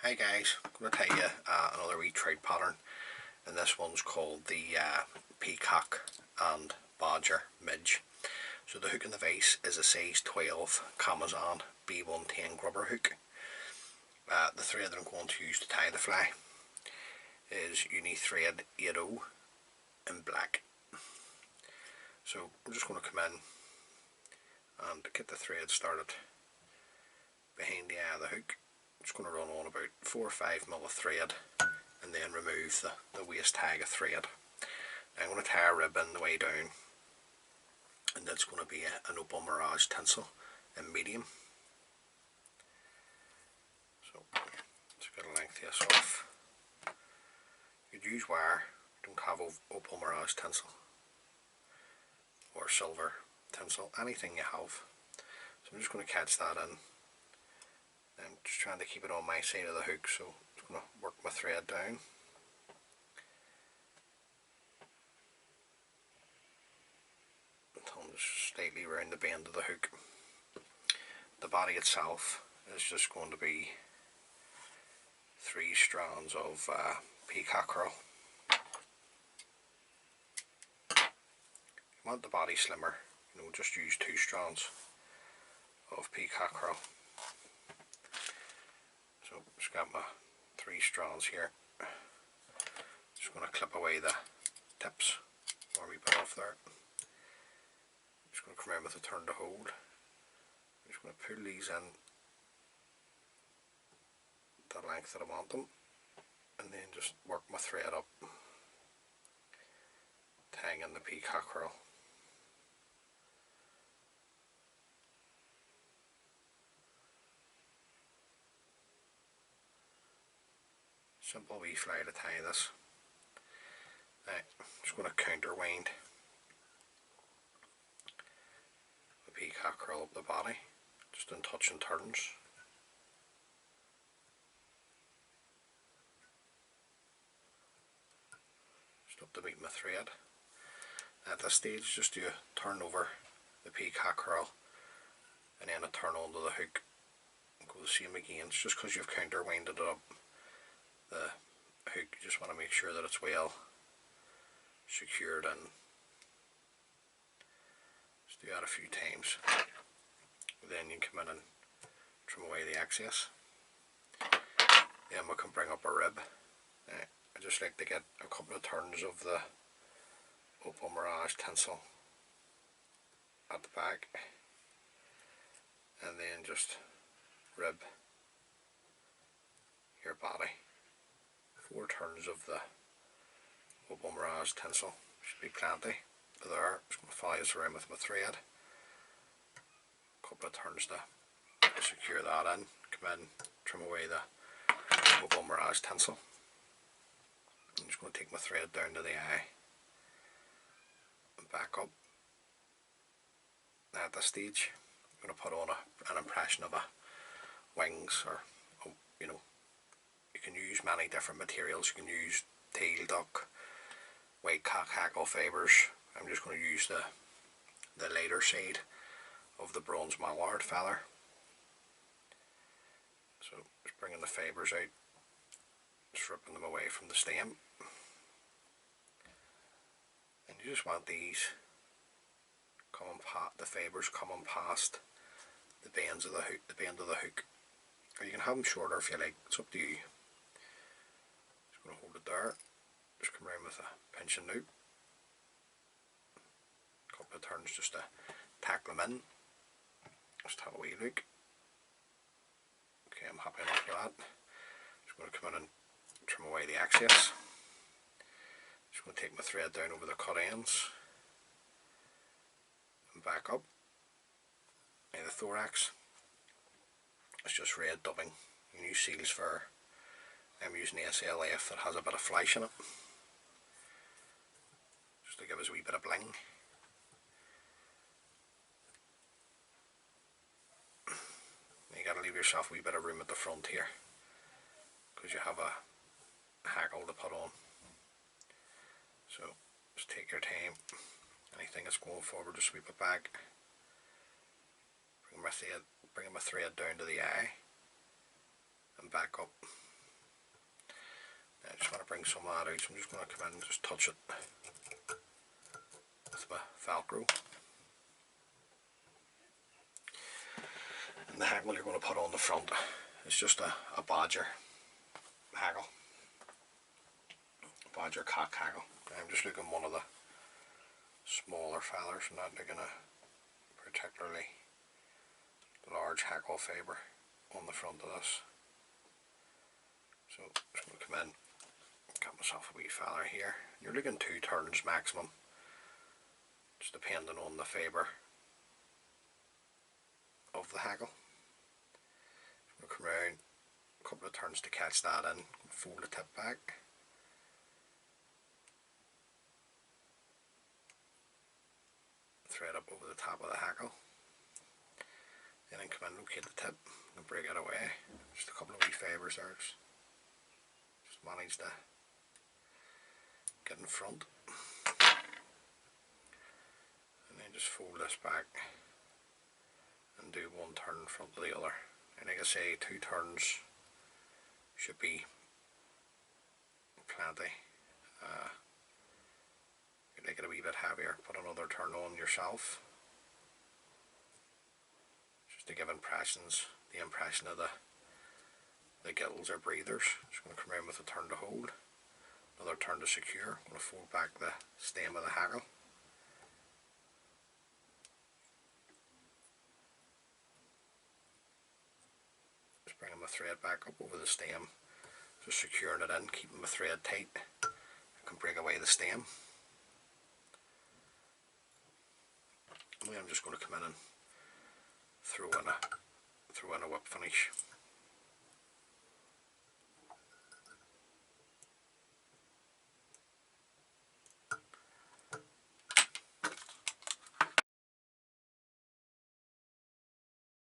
Hi guys, I'm going to tell you another wee trout pattern, and this one's called the Peacock and Badger Midge. So the hook in the vise is a size 12 Amazon B110 grubber hook. The thread that I'm going to use to tie the fly is uni thread 80 in black. So we're just going to come in and get the thread started behind the eye of the hook. Just going to run on about 4 or 5 mil of thread and then remove the waist tag of thread. Now I'm going to tie a rib in the way down, and that's going to be an Opal Mirage Tinsel in medium. So let's get a length this off. You could use wire, don't have Opal Mirage Tinsel or silver tinsel, anything you have. So I'm just going to catch that in. I'm just trying to keep it on my side of the hook, so I'm just going to work my thread down. Until I'm just slightly around the bend of the hook. The body itself is just going to be 3 strands of Peacock Herl. If you want the body slimmer, just use 2 strands of Peacock Herl. So just got my 3 strands here. Just going to clip away the tips or we put off there. Just going to come in with a turn to hold. I'm just going to pull these in the length that I want them, and then just work my thread up, tying in the Peacock Herl. Simple wee fly to tie this. Now, I'm just going to counterwind the Peacock Herl up the body, just in touch and turns. Just up to meet my thread. At this stage, just do a turn over the Peacock Herl and then a turn onto the hook. Go the same again. It's just because you've counterwinded it up the hook, you just want to make sure that it's well secured in. Just do that a few times. Then you can come in and trim away the excess. Then we can bring up a rib. I just like to get a couple of turns of the Opal Mirage Tinsel at the back, and then just rib your body. 4 turns of the Opal Mirage Tinsel should be plenty there. Just going to follow this around with my thread. A couple of turns to secure that in. Come in, trim away the Opal Mirage Tinsel. I'm just going to take my thread down to the eye and back up. Now at this stage, I'm going to put on an impression of a wings, or you can use many different materials. You can use Teal, duck, white cock, Hackle fibres. I'm just going to use the lighter side of the bronze mallard feather. So just bringing the fibres out, stripping them away from the stem, and you just want these the fibres coming past the bends of the hook, or you can have them shorter if you like. It's up to you. Just going to hold it there. Just come around with a pinching loop. A couple of turns just to tack them in. Just have a wee look. Okay, I'm happy enough with that. Just going to come in and trim away the excess. Just going to take my thread down over the cut ends and back up. Now the thorax, it's just red dubbing. You can use seals for. I'm using the SLF that has a bit of flash in it, just to give us a wee bit of bling. You got to leave yourself a wee bit of room at the front here, because you have a hackle to put on. So just take your time. Anything that's going forward, just sweep it back. Bring my thread down to the eye and back up. I just want to bring some of that out, so I'm just going to come in and just touch it with my Velcro. And the hackle you're going to put on the front is just a Badger hackle. Badger cock hackle. I'm just looking one of the smaller feathers, I'm not looking a particularly large hackle fibre on the front of this. So I'm just going to come in, cut myself a wee feather here. You're looking 2 turns maximum, just depending on the fibre of the hackle. I'm going to come around a couple of turns to catch that in, fold the tip back. Thread up over the top of the hackle, and then come in, locate the tip, and break it away. Just a couple of wee fibres there. Just manage to get in front, and then just fold this back and do 1 turn in front of the other. And like I say, 2 turns should be plenty. Make it a wee bit heavier, put another turn on yourself, just to give impressions, the impression of the gills or breathers. Just going to come around with a turn to hold, another turn to secure. I'm going to fold back the stem of the hackle, just bringing my thread back up over the stem, just securing it in, keeping my thread tight. I can break away the stem. I'm just going to come in and throw in a whip finish.